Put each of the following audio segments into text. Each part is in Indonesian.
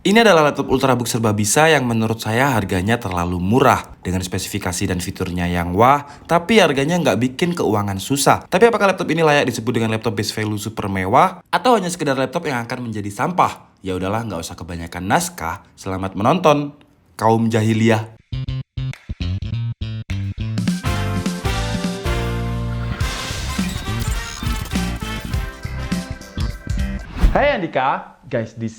Ini adalah laptop Ultrabook serba bisa yang menurut saya harganya terlalu murah. Dengan spesifikasi dan fiturnya yang wah, tapi harganya nggak bikin keuangan susah. Tapi apakah laptop ini layak disebut dengan laptop base value super mewah? Atau hanya sekedar laptop yang akan menjadi sampah? Ya udahlah, nggak usah kebanyakan naskah. Selamat menonton, kaum jahiliyah. Hai Andika, guys, di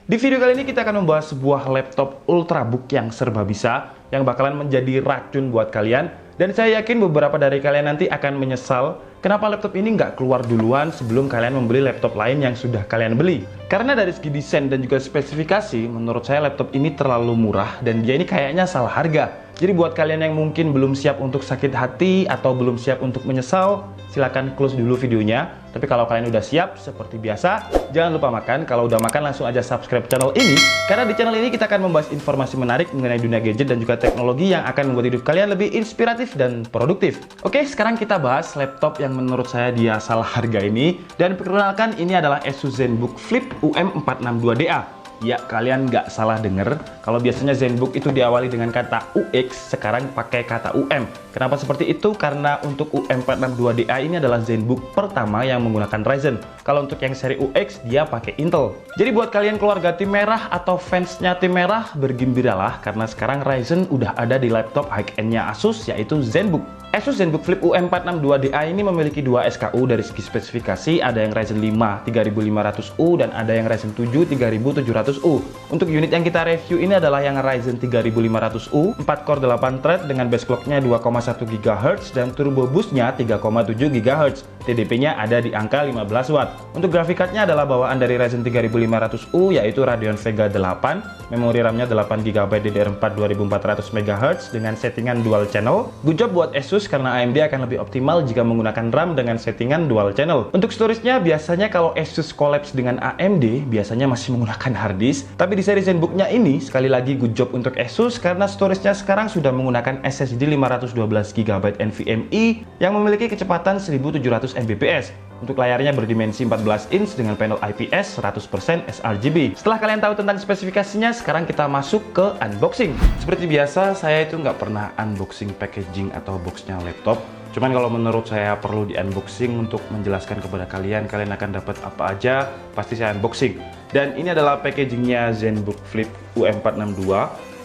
video kali ini kita akan membahas sebuah laptop Ultrabook yang serba bisa yang bakalan menjadi racun buat kalian, dan saya yakin beberapa dari kalian nanti akan menyesal kenapa laptop ini nggak keluar duluan sebelum kalian membeli laptop lain yang sudah kalian beli. Karena dari segi desain dan juga spesifikasi, menurut saya laptop ini terlalu murah dan dia ini kayaknya salah harga. Jadi buat kalian yang mungkin belum siap untuk sakit hati atau belum siap untuk menyesal, silahkan close dulu videonya. Tapi kalau kalian udah siap, seperti biasa, jangan lupa makan. Kalau udah makan, langsung aja subscribe channel ini. Karena di channel ini kita akan membahas informasi menarik mengenai dunia gadget dan juga teknologi yang akan membuat hidup kalian lebih inspiratif dan produktif. Oke, sekarang kita bahas laptop yang menurut saya dia salah harga ini. Dan perkenalkan, ini adalah Asus ZenBook Flip UM462DA. Ya, kalian nggak salah denger. Kalau biasanya ZenBook itu diawali dengan kata UX, sekarang pakai kata UM. Kenapa seperti itu? Karena untuk UM462DA ini adalah ZenBook pertama yang menggunakan Ryzen. Kalau untuk yang seri UX, dia pakai Intel. Jadi buat kalian keluarga tim merah atau fansnya tim merah, bergembiralah karena sekarang Ryzen udah ada di laptop high-end-nya Asus, yaitu ZenBook. Asus ZenBook Flip UM462DA ini memiliki dua SKU dari segi spesifikasi, ada yang Ryzen 5 3500U dan ada yang Ryzen 7 3700U. Untuk unit yang kita review ini adalah yang Ryzen 3500U, 4 core 8 thread dengan base clock-nya 2,1 GHz dan turbo boost-nya 3,7 GHz. TDP-nya ada di angka 15 Watt. Untuk grafik card-nya adalah bawaan dari Ryzen 3500U yaitu Radeon Vega 8, memori RAM-nya 8GB DDR4 2400 MHz dengan settingan dual channel. Good job buat Asus karena AMD akan lebih optimal jika menggunakan RAM dengan settingan dual channel. Untuk storage-nya biasanya kalau Asus collapse dengan AMD biasanya masih menggunakan hard disk, tapi di seri ZenBook-nya ini sekali lagi good job untuk Asus karena storage-nya sekarang sudah menggunakan SSD 512GB NVMe yang memiliki kecepatan 1700 Mbps. Untuk layarnya berdimensi 14 inch dengan panel IPS 100% sRGB. Setelah kalian tahu tentang spesifikasinya, sekarang kita masuk ke unboxing. Seperti biasa, saya itu nggak pernah unboxing packaging atau boxnya laptop. Cuman kalau menurut saya perlu di unboxing untuk menjelaskan kepada kalian, kalian akan dapat apa aja, pasti saya unboxing. Dan ini adalah packagingnya ZenBook Flip UM462.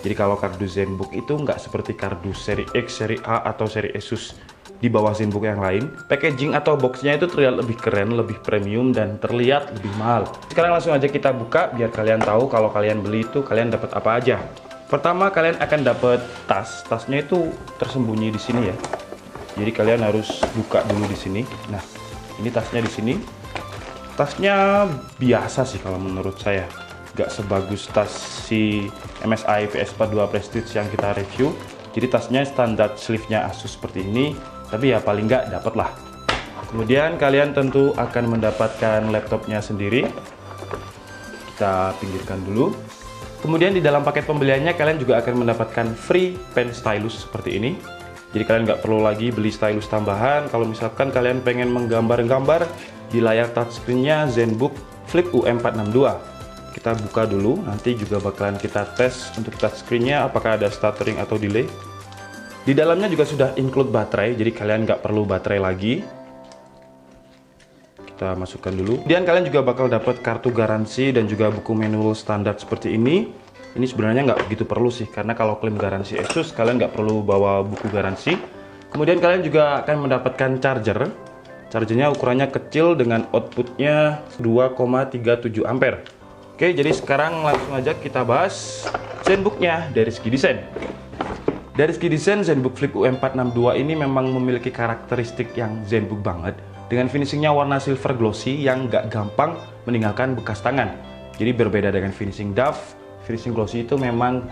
Jadi kalau kardus ZenBook itu nggak seperti kardus seri X, seri A, atau seri Asus di bawah ZenBook yang lain. Packaging atau boxnya itu terlihat lebih keren, lebih premium, dan terlihat lebih mahal. Sekarang langsung aja kita buka biar kalian tahu kalau kalian beli itu kalian dapat apa aja. Pertama, kalian akan dapat tas. Tasnya itu tersembunyi di sini ya. Jadi kalian harus buka dulu di sini. Nah, ini tasnya di sini. Tasnya biasa sih kalau menurut saya. Gak sebagus tas si MSI PS42 Prestige yang kita review. Jadi tasnya standar sleeve-nya Asus seperti ini, tapi ya paling nggak dapat lah. Kemudian kalian tentu akan mendapatkan laptopnya sendiri. Kita pinggirkan dulu. Kemudian di dalam paket pembeliannya kalian juga akan mendapatkan free pen stylus seperti ini. Jadi kalian nggak perlu lagi beli stylus tambahan kalau misalkan kalian pengen menggambar-gambar di layar touchscreen-nya ZenBook Flip UM462. Kita buka dulu, nanti juga bakalan kita tes untuk touchscreen-nya apakah ada stuttering atau delay. Di dalamnya juga sudah include baterai, jadi kalian nggak perlu baterai lagi. Kita masukkan dulu. Kemudian kalian juga bakal dapat kartu garansi dan juga buku manual standar seperti ini. Ini sebenarnya nggak begitu perlu sih, karena kalau klaim garansi Asus kalian nggak perlu bawa buku garansi. Kemudian kalian juga akan mendapatkan charger. Chargernya ukurannya kecil dengan outputnya 2,37 ampere. Oke, jadi sekarang langsung aja kita bahas ZenBook-nya dari segi desain. Dari segi desain, ZenBook Flip UM462 ini memang memiliki karakteristik yang ZenBook banget. Dengan finishingnya warna silver glossy yang nggak gampang meninggalkan bekas tangan. Jadi berbeda dengan finishing doff, finishing glossy itu memang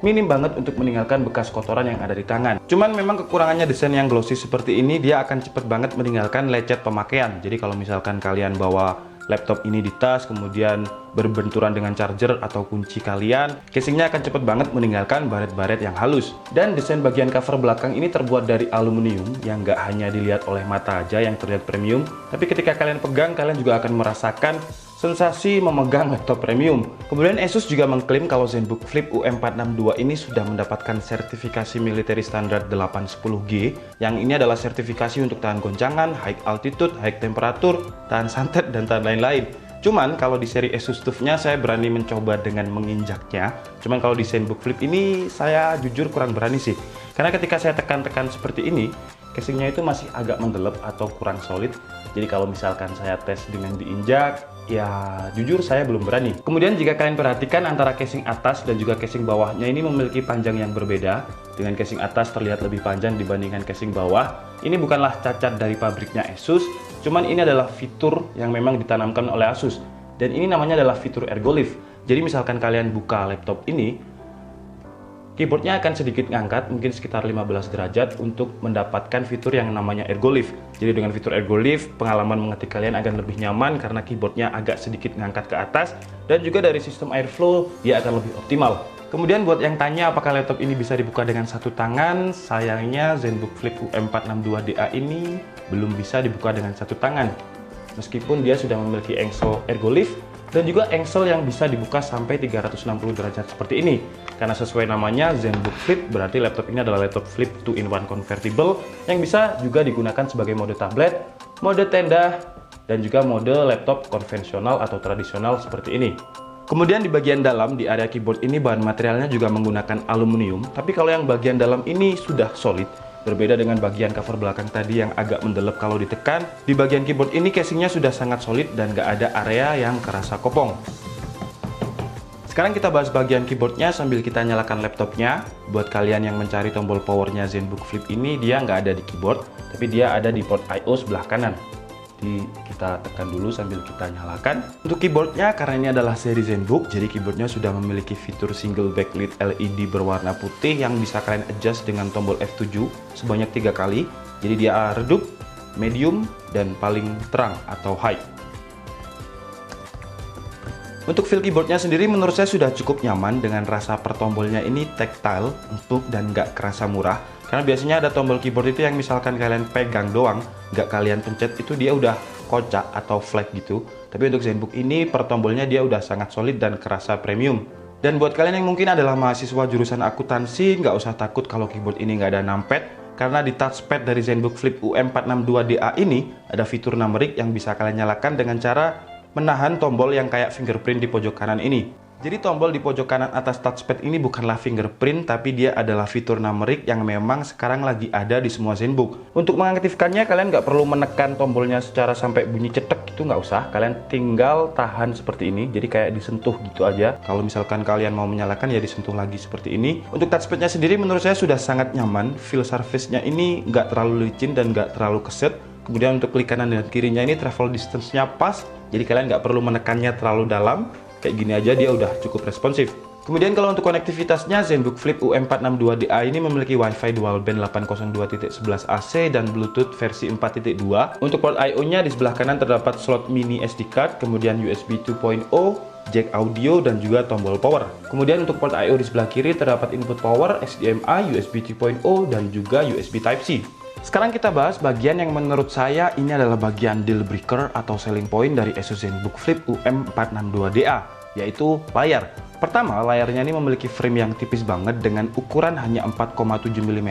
minim banget untuk meninggalkan bekas kotoran yang ada di tangan. Cuman memang kekurangannya desain yang glossy seperti ini, dia akan cepet banget meninggalkan lecet pemakaian. Jadi kalau misalkan kalian bawa laptop ini di tas, kemudian berbenturan dengan charger atau kunci kalian, casingnya akan cepet banget meninggalkan baret-baret yang halus. Dan desain bagian cover belakang ini terbuat dari aluminium yang nggak hanya dilihat oleh mata aja yang terlihat premium, tapi ketika kalian pegang, kalian juga akan merasakan sensasi memegang laptop premium. Kemudian Asus juga mengklaim kalau ZenBook Flip UM462 ini sudah mendapatkan sertifikasi military standard 810G, yang ini adalah sertifikasi untuk tahan goncangan, high altitude, high temperature, tahan santet, dan tahan lain-lain. Cuman kalau di seri Asus TUF-nya saya berani mencoba dengan menginjaknya. Cuman kalau di ZenBook Flip ini saya jujur kurang berani sih. Karena ketika saya tekan-tekan seperti ini, casingnya itu masih agak mendelep atau kurang solid. Jadi kalau misalkan saya tes dengan diinjak, ya jujur saya belum berani. Kemudian jika kalian perhatikan antara casing atas dan juga casing bawahnya ini memiliki panjang yang berbeda. Dengan casing atas terlihat lebih panjang dibandingkan casing bawah. Ini bukanlah cacat dari pabriknya Asus, cuman ini adalah fitur yang memang ditanamkan oleh Asus. Dan ini namanya adalah fitur ergolift. Jadi misalkan kalian buka laptop ini, keyboardnya akan sedikit ngangkat, mungkin sekitar 15 derajat untuk mendapatkan fitur yang namanya ergolift. Jadi dengan fitur ergolift, pengalaman mengetik kalian akan lebih nyaman karena keyboardnya agak sedikit ngangkat ke atas, dan juga dari sistem airflow dia akan lebih optimal. Kemudian buat yang tanya apakah laptop ini bisa dibuka dengan satu tangan, sayangnya ZenBook Flip UM462DA ini belum bisa dibuka dengan satu tangan. Meskipun dia sudah memiliki engsel ergolift dan juga engsel yang bisa dibuka sampai 360 derajat seperti ini. Karena sesuai namanya ZenBook Flip, berarti laptop ini adalah laptop flip 2-in-1 convertible yang bisa juga digunakan sebagai mode tablet, mode tenda, dan juga mode laptop konvensional atau tradisional seperti ini. Kemudian di bagian dalam, di area keyboard ini bahan materialnya juga menggunakan aluminium, tapi kalau yang bagian dalam ini sudah solid. Berbeda dengan bagian cover belakang tadi yang agak mendelep kalau ditekan, di bagian keyboard ini casingnya sudah sangat solid dan gak ada area yang kerasa kopong. Sekarang kita bahas bagian keyboardnya sambil kita nyalakan laptopnya. Buat kalian yang mencari tombol powernya ZenBook Flip ini, dia nggak ada di keyboard, tapi dia ada di port I/O sebelah kanan. Jadi kita tekan dulu sambil kita nyalakan. Untuk keyboardnya, karena ini adalah seri ZenBook, jadi keyboardnya sudah memiliki fitur single backlit LED berwarna putih yang bisa kalian adjust dengan tombol F7 sebanyak 3 kali. Jadi dia redup, medium, dan paling terang atau high. Untuk feel keyboardnya sendiri menurut saya sudah cukup nyaman dengan rasa per tombolnya ini tactile, empuk, dan nggak kerasa murah. Karena biasanya ada tombol keyboard itu yang misalkan kalian pegang doang, nggak kalian pencet, itu dia udah kocak atau flat gitu. Tapi untuk ZenBook ini per tombolnya dia udah sangat solid dan kerasa premium. Dan buat kalian yang mungkin adalah mahasiswa jurusan akuntansi, nggak usah takut kalau keyboard ini nggak ada numpad. Karena di touchpad dari ZenBook Flip UM462DA ini ada fitur numerik yang bisa kalian nyalakan dengan cara menahan tombol yang kayak fingerprint di pojok kanan ini. Jadi tombol di pojok kanan atas touchpad ini bukanlah fingerprint, tapi dia adalah fitur numerik yang memang sekarang lagi ada di semua ZenBook. Untuk mengaktifkannya kalian nggak perlu menekan tombolnya secara sampai bunyi cetek gitu, nggak usah. Kalian tinggal tahan seperti ini, jadi kayak disentuh gitu aja. Kalau misalkan kalian mau menyalakan ya disentuh lagi seperti ini. Untuk touchpadnya sendiri menurut saya sudah sangat nyaman. Feel surface-nya ini nggak terlalu licin dan nggak terlalu keset. Kemudian untuk klik kanan dan kirinya ini travel distance-nya pas, jadi kalian nggak perlu menekannya terlalu dalam. Kayak gini aja dia udah cukup responsif. Kemudian kalau untuk konektivitasnya, ZenBook Flip UM462DA ini memiliki Wi-Fi dual band 802.11 AC dan Bluetooth versi 4.2. Untuk port I/O-nya di sebelah kanan terdapat slot mini SD card, kemudian USB 2.0, jack audio, dan juga tombol power. Kemudian untuk port I/O di sebelah kiri terdapat input power, HDMI, USB 3.0, dan juga USB Type-C. Sekarang kita bahas bagian yang menurut saya ini adalah bagian deal breaker atau selling point dari Asus ZenBook Flip UM462DA, yaitu layar. Pertama, layarnya ini memiliki frame yang tipis banget dengan ukuran hanya 4,7 mm,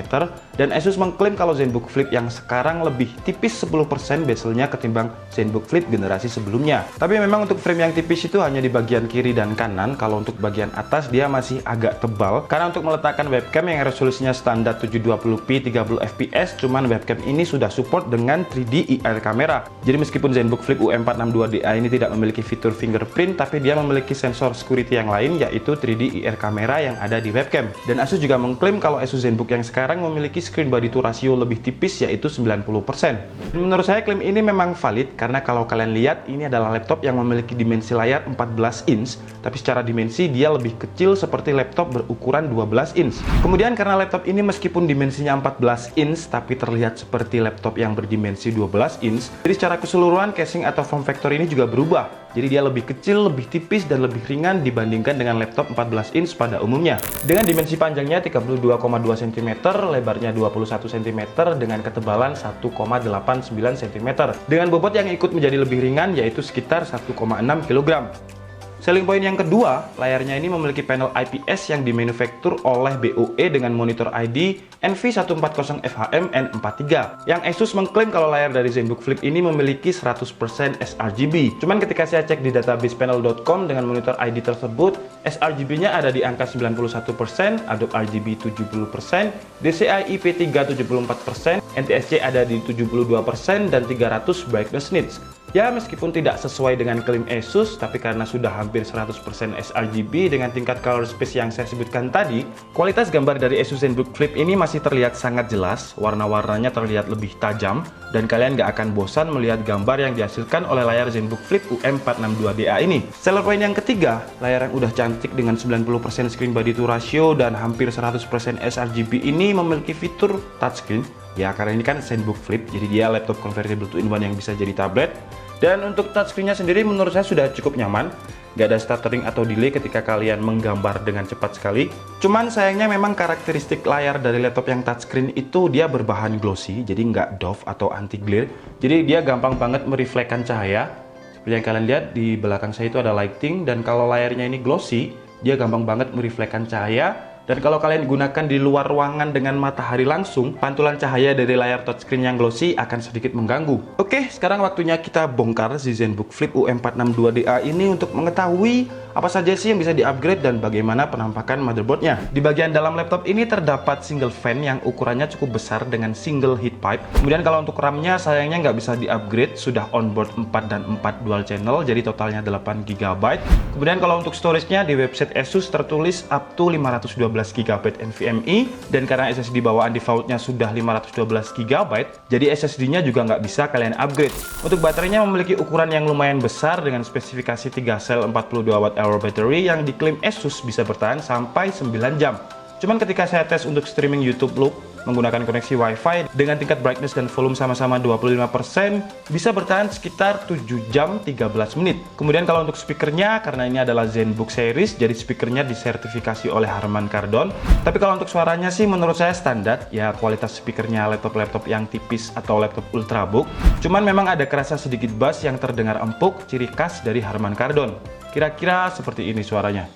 dan Asus mengklaim kalau ZenBook Flip yang sekarang lebih tipis 10% bezelnya ketimbang ZenBook Flip generasi sebelumnya. Tapi memang untuk frame yang tipis itu hanya di bagian kiri dan kanan. Kalau untuk bagian atas dia masih agak tebal, karena untuk meletakkan webcam yang resolusinya standar 720p 30 fps, cuman webcam ini sudah support dengan 3D IR kamera. Jadi meskipun ZenBook Flip UM462DA ini tidak memiliki fitur fingerprint, tapi dia memiliki sensor security yang lain, yaitu 3D IR kamera yang ada di webcam. Dan Asus juga mengklaim kalau Asus ZenBook yang sekarang memiliki screen body to ratio lebih tipis, yaitu 90%. Dan menurut saya klaim ini memang valid, karena kalau kalian lihat ini adalah laptop yang memiliki dimensi layar 14 inch, tapi secara dimensi dia lebih kecil seperti laptop berukuran 12 inch. Kemudian karena laptop ini meskipun dimensinya 14 inch, tapi terlihat seperti laptop yang berdimensi 12 inch, jadi secara keseluruhan casing atau form factor ini juga berubah. Jadi dia lebih kecil, lebih tipis, dan lebih ringan dibandingkan dengan laptop 14 inch pada umumnya. Dengan dimensi panjangnya 32,2 cm, lebarnya 21 cm, dengan ketebalan 1,89 cm. Dengan bobot yang ikut menjadi lebih ringan, yaitu sekitar 1,6 kg. Selling point yang kedua, layarnya ini memiliki panel IPS yang dimanufaktur oleh BOE dengan monitor ID NV140FHM N43. Yang Asus mengklaim kalau layar dari ZenBook Flip ini memiliki 100% sRGB. Cuman ketika saya cek di database panel.com dengan monitor ID tersebut, sRGB-nya ada di angka 91%, Adobe RGB 70%, DCI IP3 74%, NTSC ada di 72%, dan 300 brightness nits. Ya, meskipun tidak sesuai dengan klaim Asus, tapi karena sudah hampir 100% sRGB dengan tingkat color space yang saya sebutkan tadi, kualitas gambar dari Asus ZenBook Flip ini masih terlihat sangat jelas, warna-warnanya terlihat lebih tajam, dan kalian gak akan bosan melihat gambar yang dihasilkan oleh layar ZenBook Flip UM462DA ini. Seller point yang ketiga, layar yang udah cantik dengan 90% screen body to ratio dan hampir 100% sRGB ini memiliki fitur touchscreen. Ya, karena ini kan ZenBook Flip, jadi dia laptop convertible 2-in-1 yang bisa jadi tablet. Dan untuk touchscreen-nya sendiri menurut saya sudah cukup nyaman. Gak ada stuttering atau delay ketika kalian menggambar dengan cepat sekali. Cuman sayangnya memang karakteristik layar dari laptop yang touchscreen itu dia berbahan glossy, jadi nggak doff atau anti glare. Jadi dia gampang banget merefleksikan cahaya. Seperti yang kalian lihat di belakang saya itu ada lighting, dan kalau layarnya ini glossy, dia gampang banget merefleksikan cahaya. Dan kalau kalian gunakan di luar ruangan dengan matahari langsung, pantulan cahaya dari layar touchscreen yang glossy akan sedikit mengganggu. Oke, sekarang waktunya kita bongkar si ZenBook Flip UM462DA ini untuk mengetahui apa saja sih yang bisa di-upgrade dan bagaimana penampakan motherboardnya. Di bagian dalam laptop ini terdapat single fan yang ukurannya cukup besar dengan single heat pipe. Kemudian kalau untuk RAM-nya sayangnya nggak bisa di-upgrade, sudah onboard 4 dan 4 dual channel, jadi totalnya 8 GB. Kemudian kalau untuk storage-nya di website Asus tertulis up to 512 GB NVMe, dan karena SSD bawaan defaultnya sudah 512 GB, jadi SSD-nya juga nggak bisa kalian upgrade. Untuk baterainya memiliki ukuran yang lumayan besar dengan spesifikasi 3 sel 42Wh battery yang diklaim Asus bisa bertahan sampai 9 jam. Cuman ketika saya tes untuk streaming YouTube Loop menggunakan koneksi Wi-Fi dengan tingkat brightness dan volume sama-sama 25%, bisa bertahan sekitar 7 jam 13 menit. Kemudian kalau untuk speakernya, karena ini adalah ZenBook series, jadi speakernya disertifikasi oleh Harman Kardon. Tapi kalau untuk suaranya sih menurut saya standar, ya kualitas speakernya laptop-laptop yang tipis atau laptop ultrabook. Cuman memang ada kerasa sedikit bass yang terdengar empuk, ciri khas dari Harman Kardon. Kira-kira seperti ini suaranya.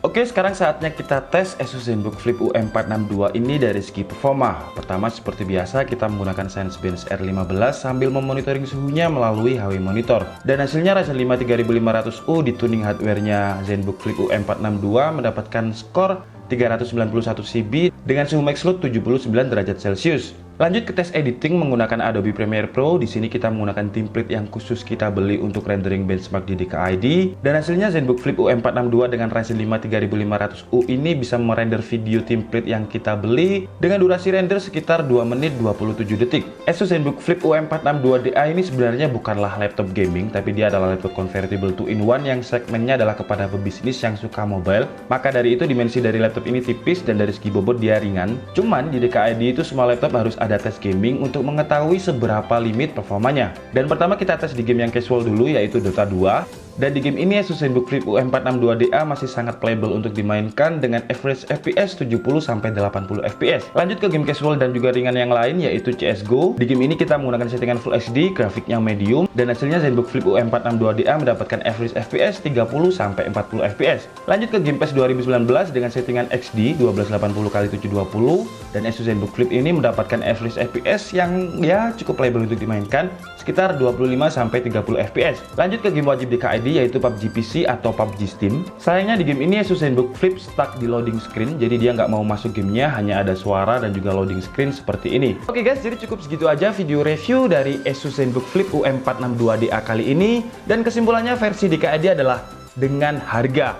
Oke, sekarang saatnya kita tes Asus ZenBook Flip UM462 ini dari segi performa. Pertama, seperti biasa kita menggunakan Sensebench R15 sambil memonitoring suhunya melalui HW Monitor. Dan hasilnya Ryzen 5 3500U di tuning hardware-nya ZenBook Flip UM462 mendapatkan skor 391 CB dengan suhu max load 79 derajat Celcius. Lanjut ke tes editing menggunakan Adobe Premiere Pro. Di sini kita menggunakan template yang khusus kita beli untuk rendering benchmark di DKID. Dan hasilnya ZenBook Flip UM462 dengan Ryzen 5 3500U ini bisa merender video template yang kita beli dengan durasi render sekitar 2 menit 27 detik. Asus ZenBook Flip UM462DA ini sebenarnya bukanlah laptop gaming, tapi dia adalah laptop convertible 2-in-1 yang segmennya adalah kepada pebisnis yang suka mobile. Maka dari itu dimensi dari laptop ini tipis dan dari segi bobot dia ringan. Cuman di DKID itu semua laptop harus ada tes gaming untuk mengetahui seberapa limit performanya. Dan pertama kita tes di game yang casual dulu, yaitu Dota 2. Dan di game ini Asus ZenBook Flip UM462DA masih sangat playable untuk dimainkan dengan average FPS 70-80 FPS. Lanjut ke game casual dan juga ringan yang lain, yaitu CSGO. Di game ini kita menggunakan settingan Full HD, grafiknya medium, dan hasilnya ZenBook Flip UM462DA mendapatkan average FPS 30-40 FPS. Lanjut ke game PES 2019 dengan settingan XD 1280x720, dan Asus ZenBook Flip ini mendapatkan average FPS yang ya cukup playable untuk dimainkan, sekitar 25-30 FPS. Lanjut ke game wajib DKID, yaitu PUBG PC atau PUBG Steam. Sayangnya di game ini Asus ZenBook Flip stuck di loading screen, jadi dia nggak mau masuk gamenya, hanya ada suara dan juga loading screen seperti ini. Oke guys, jadi cukup segitu aja video review dari Asus ZenBook Flip UM462DA kali ini. Dan kesimpulannya versi DKID adalah dengan harga.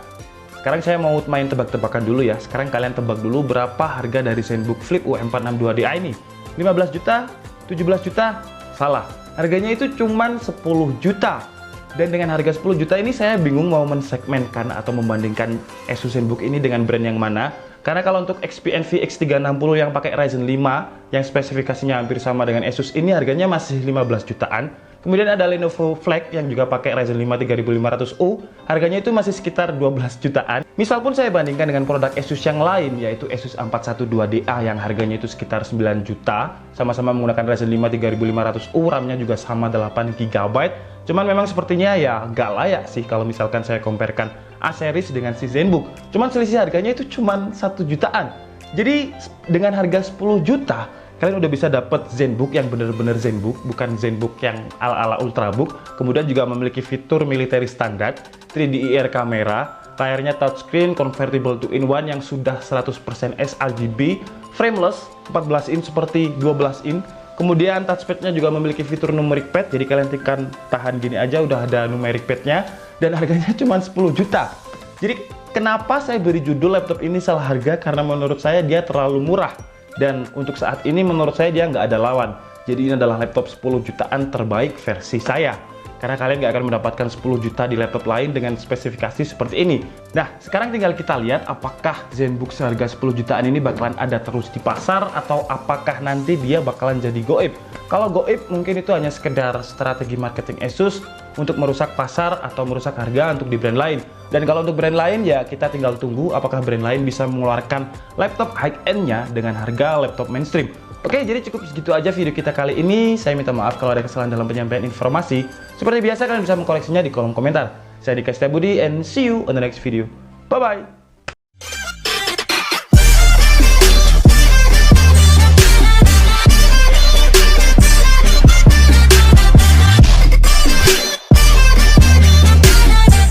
Sekarang saya mau main tebak-tebakan dulu ya. Sekarang kalian tebak dulu berapa harga dari ZenBook Flip UM462DA ini. 15 juta? 17 juta? Salah. Harganya itu cuman 10 juta. Dan dengan harga 10 juta ini saya bingung mau mensegmenkan atau membandingkan Asus ZenBook ini dengan brand yang mana. Karena kalau untuk XP Envy X360 yang pakai Ryzen 5 yang spesifikasinya hampir sama dengan Asus ini harganya masih 15 jutaan. Kemudian ada Lenovo Flex yang juga pakai Ryzen 5 3500U, harganya itu masih sekitar 12 jutaan. Misal pun saya bandingkan dengan produk Asus yang lain, yaitu Asus 412DA yang harganya itu sekitar 9 juta, sama-sama menggunakan Ryzen 5 3500U, RAM-nya juga sama 8 GB. Cuman memang sepertinya ya nggak layak sih kalau misalkan saya comparekan A-series dengan si ZenBook. Cuman selisih harganya itu cuman 1 jutaan. Jadi dengan harga 10 juta, kalian udah bisa dapat ZenBook yang bener-bener ZenBook, bukan ZenBook yang ala-ala Ultrabook. Kemudian juga memiliki fitur military standar, 3D IR kamera, layarnya touchscreen, convertible 2-in-1 yang sudah 100% sRGB, frameless, 14 in seperti 12 in. Kemudian touchpadnya juga memiliki fitur numeric pad, jadi kalian tekan tahan gini aja udah ada numeric padnya, dan harganya cuma 10 juta. Jadi kenapa saya beri judul laptop ini salah harga? Karena menurut saya dia terlalu murah. Dan untuk saat ini menurut saya dia nggak ada lawan. Jadi ini adalah laptop 10 jutaan terbaik versi saya. Karena kalian nggak akan mendapatkan 10 juta di laptop lain dengan spesifikasi seperti ini. Nah, sekarang tinggal kita lihat apakah ZenBook seharga 10 jutaan ini bakalan ada terus di pasar atau apakah nanti dia bakalan jadi goib. Kalau goib mungkin itu hanya sekedar strategi marketing Asus untuk merusak pasar atau merusak harga untuk di brand lain. Dan kalau untuk brand lain ya kita tinggal tunggu apakah brand lain bisa mengeluarkan laptop high-end-nya dengan harga laptop mainstream. Oke, jadi cukup segitu aja video kita kali ini. Saya minta maaf kalau ada kesalahan dalam penyampaian informasi. Seperti biasa kalian bisa mengkoreksinya di kolom komentar. Saya Dika Setiabudi and see you on the next video. Bye-bye!